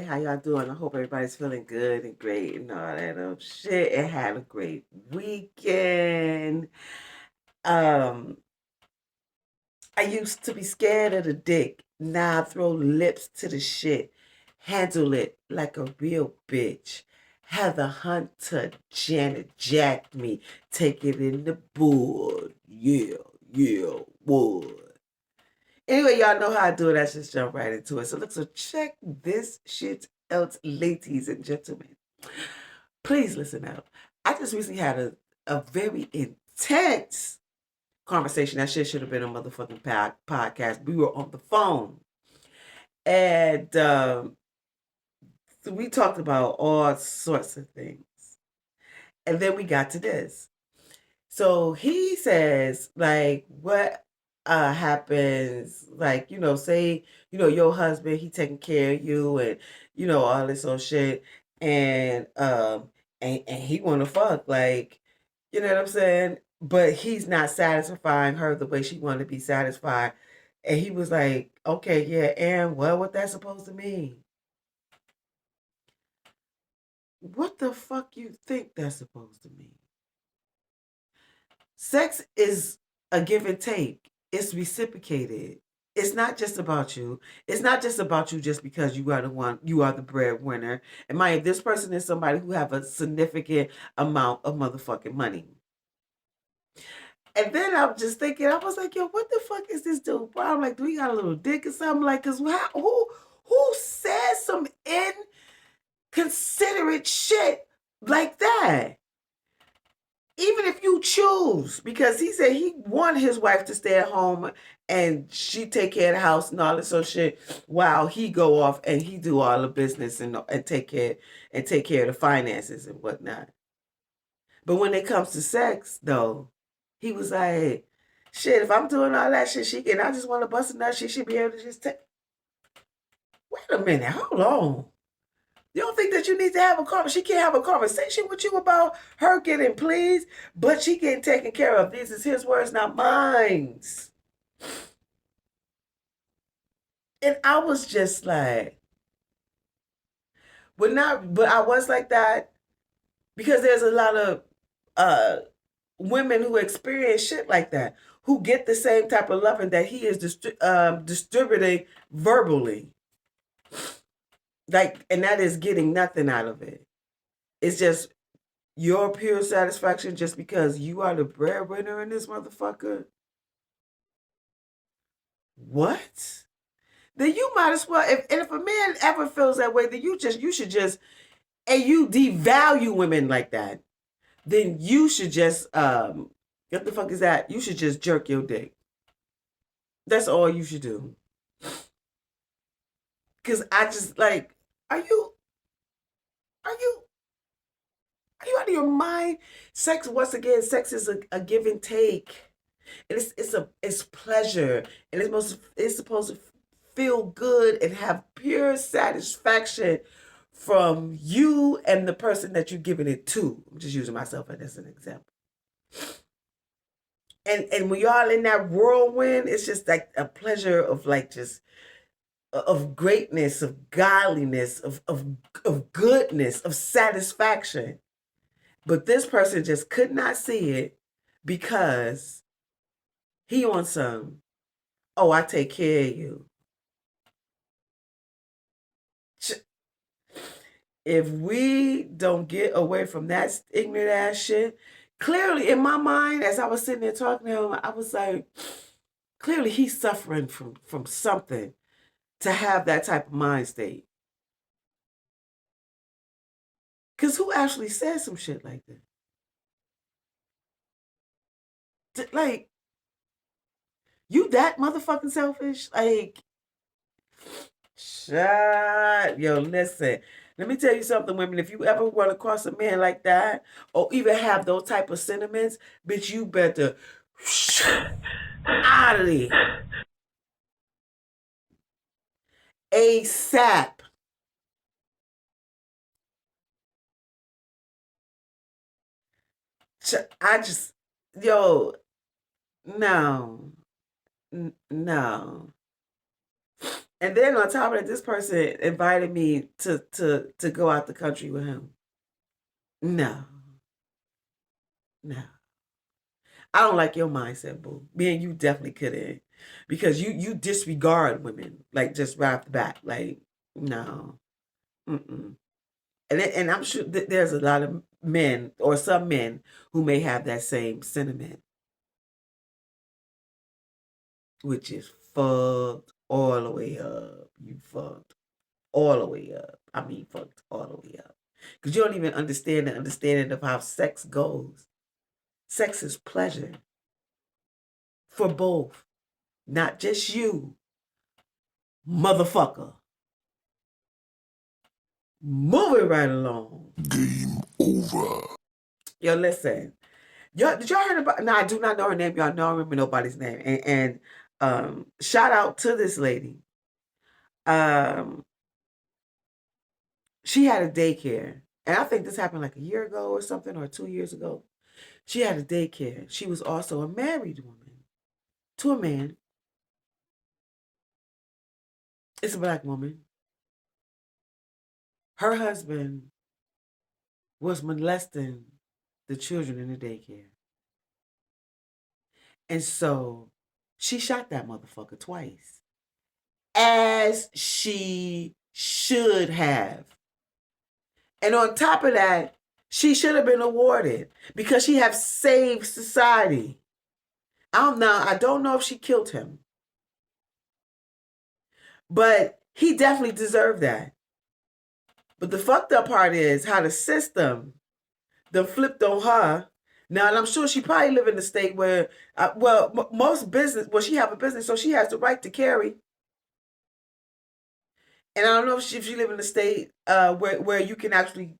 How y'all doing? I hope everybody's feeling good and great and all that shit. And had a great weekend. Um, I used to be scared of the dick. Now I throw lips to the shit. Handle it like a real bitch. Heather Hunter, Janet Jack me. Take it in the board. Yeah, yeah, wood. Anyway, y'all know how I do it. Let's just jump right into it. So check this shit out, ladies and gentlemen. Please listen up. I just recently had a very intense conversation. That shit should have been a motherfucking podcast. We were on the phone. And so we talked about all sorts of things. And then we got to this. So he says, like, what happens, like, say, your husband, he taking care of you and, all this old shit. And he wanna fuck, like, you know what I'm saying? But he's not satisfying her the way she wanna be satisfied. And he was like, okay, yeah, and what that supposed to mean? What the fuck you think that's supposed to mean? Sex is a give and take. It's reciprocated. It's not just about you. It's not just about you just because you are the one, you are the breadwinner. And mind, this person is somebody who have a significant amount of motherfucking money. And then I'm just thinking, I was like, yo, what the fuck is this dude? Bro, I'm like, do he got a little dick or something? Like, cause who says some inconsiderate shit like that? Even if you choose, because he said he wanted his wife to stay at home and she take care of the house and all this sort of shit while he go off and he do all the business and take care of the finances and whatnot. But when it comes to sex, though, he was like, shit, if I'm doing all that shit, I just want to bust a nut, she should be able to just take. Wait a minute, hold on. You don't think that you need to have a conversation? She can't have a conversation with you about her getting pleased, but she getting taken care of. These is his words, not mine. And I was just like, but I was like that because there's a lot of uh women who experience shit like that, who get the same type of loving that he is distributing verbally. Like, and that is getting nothing out of it. It's just your pure satisfaction just because you are the breadwinner in this motherfucker. What? Then you might as well. If a man ever feels that way, then you should just, and you devalue women like that. Then you should just what the fuck is that? You should just jerk your dick. That's all you should do. Cause I just like, are you are you are you out of your mind? Sex, once again, sex is a give and take. And it's pleasure. And it's supposed to feel good and have pure satisfaction from you and the person that you're giving it to. I'm just using myself as an example. And when y'all in that whirlwind, it's just like a pleasure of like just of greatness, of godliness, of goodness, of satisfaction. But this person just could not see it because he on some, oh, I take care of you. If we don't get away from that ignorant ass shit, clearly in my mind, as I was sitting there talking to him, I was like, clearly he's suffering from something to have that type of mind state. Cause who actually says some shit like that? Like, you that motherfucking selfish? Like, shut. Yo, listen. Let me tell you something, women. If you ever run across a man like that, or even have those type of sentiments, bitch, you better out of there ASAP. I just, yo, no, no. And then on top of that, this person invited me to go out the country with him. No, no. I don't like your mindset, boo. Me and you definitely couldn't. Because you disregard women, like just right off the bat. Like, no. Mm-mm. And I'm sure that there's a lot of men or some men who may have that same sentiment, which is fucked all the way up. You fucked all the way up. I mean, fucked all the way up. Because you don't even understand the understanding of how sex goes. Sex is pleasure for both, not just you, motherfucker. Moving right along. Game over. Yo, listen. Did y'all heard about? No, I do not know her name. Y'all don't remember nobody's name. And shout out to this lady. Um, she had a daycare, and I think this happened like a year ago or something, or 2 years ago. She had a daycare. She was also a married woman to a man. It's a black woman. Her husband was molesting the children in the daycare. And so she shot that motherfucker twice, as she should have. And on top of that, she should have been awarded because she have saved society. I don't know if she killed him, but he definitely deserved that. But the fucked up part is how the system done flipped on her. Now, and I'm sure she probably live in a state where, most business, she have a business, so she has the right to carry. And I don't know if she live in a state where you can actually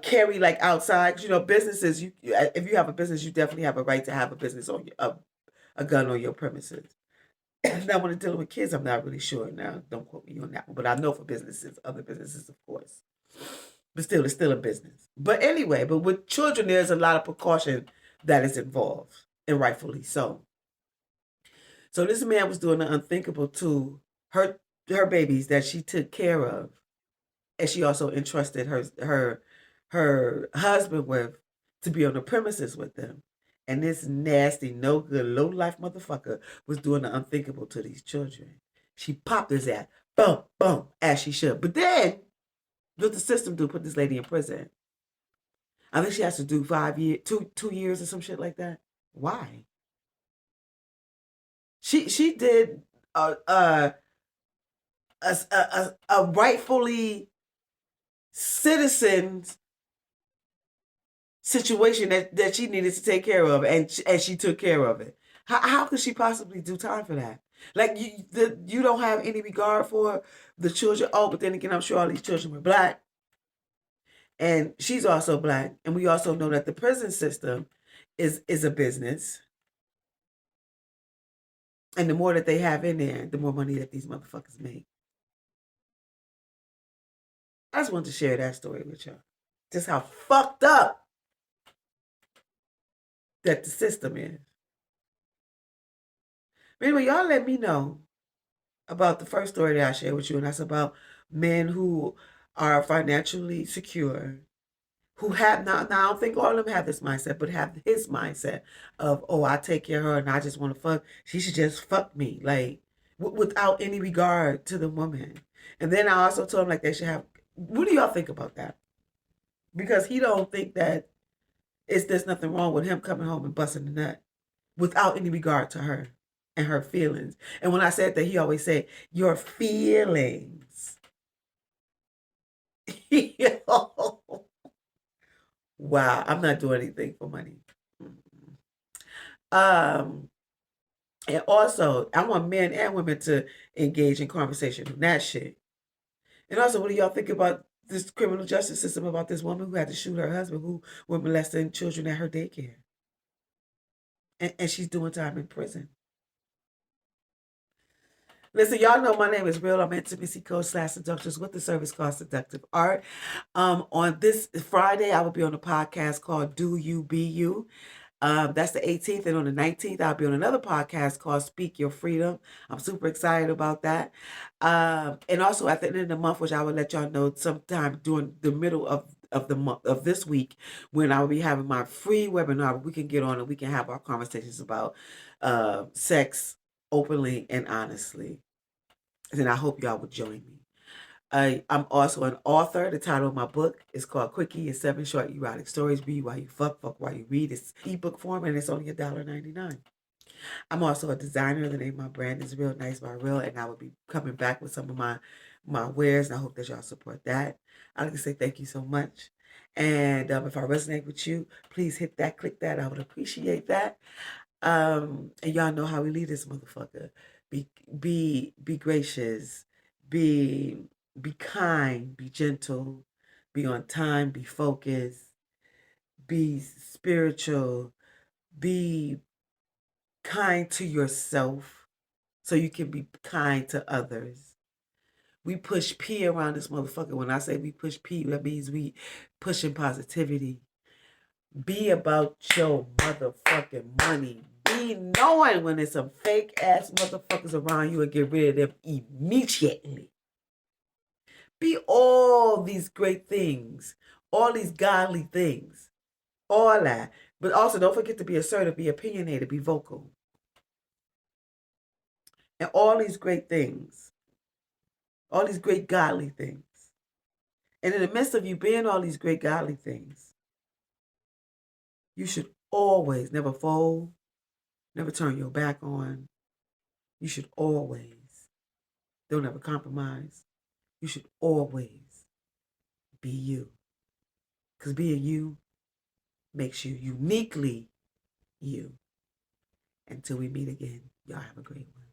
carry like outside. 'Cause, businesses. If you have a business, you definitely have a right to have a business on a gun on your premises. Now, when it's dealing with kids, I'm not really sure. Now, don't quote me on that one, but I know for businesses, other businesses, of course. But still, it's still a business. But anyway, but with children, there's a lot of precaution that is involved, and rightfully so. So this man was doing the unthinkable to her babies that she took care of, and she also entrusted her husband with to be on the premises with them. And this nasty, no good, low life motherfucker was doing the unthinkable to these children. She popped his ass, boom, boom, as she should. But then, what the system do? Put this lady in prison. I think she has to do 5 years, 2 years or some shit like that. Why? She did a rightfully citizens situation that she needed to take care of, and she took care of it. How could she possibly do time for that? Like you don't have any regard for the children. Oh, but then again, I'm sure all these children were black, and she's also black, and we also know that the prison system is a business, and the more that they have in there, the more money that these motherfuckers make. I just wanted to share that story with y'all. Just how fucked up that the system is. But anyway, y'all let me know about the first story that I shared with you, and that's about men who are financially secure, who have not. Now I don't think all of them have this mindset, but have his mindset of, oh, I take care of her and I just want to fuck. She should just fuck me, like without any regard to the woman. And then I also told him like they should have. What do y'all think about that? Because he don't think that there's nothing wrong with him coming home and busting the nut without any regard to her and her feelings. And when I said that, he always said, your feelings. Wow, I'm not doing anything for money. Um, and also, I want men and women to engage in conversation on that shit. And also, what do y'all think about this criminal justice system, about this woman who had to shoot her husband who was molesting children at her daycare? And she's doing time in prison. Listen, y'all know my name is Real. I'm intimacy coach / seductress with the service called Seductive Art. On this Friday, I will be on a podcast called Do You Be You. That's the 18th. And on the 19th, I'll be on another podcast called Speak Your Freedom. I'm super excited about that. And also at the end of the month, which I will let y'all know sometime during the middle of the month of this week, when I will be having my free webinar where we can get on and we can have our conversations about sex openly and honestly. And I hope y'all will join me. I'm also an author. The title of my book is called Quickie and 7 Short Erotic Stories. Read while you fuck, fuck while you read. It's ebook form and it's only $1.99. I'm also a designer. The name of my brand is Real Nice by Real, and I will be coming back with some of my wares, and I hope that y'all support that. I'd like to say thank you so much. And if I resonate with you, please hit that, click that. I would appreciate that. And y'all know how we leave this motherfucker. Be gracious, be be kind, be gentle, be on time, be focused, be spiritual, be kind to yourself so you can be kind to others. We push P around this motherfucker. When I say we push P, that means we pushing positivity. Be about your motherfucking money. Be knowing when there's some fake ass motherfuckers around you and get rid of them immediately. Be all these great things, all these godly things, all that. But also don't forget to be assertive, be opinionated, be vocal. And all these great things, all these great godly things. And in the midst of you being all these great godly things, you should always never fold, never turn your back on. You should always, don't ever compromise. You should always be you. Because being you makes you uniquely you. Until we meet again, y'all have a great one.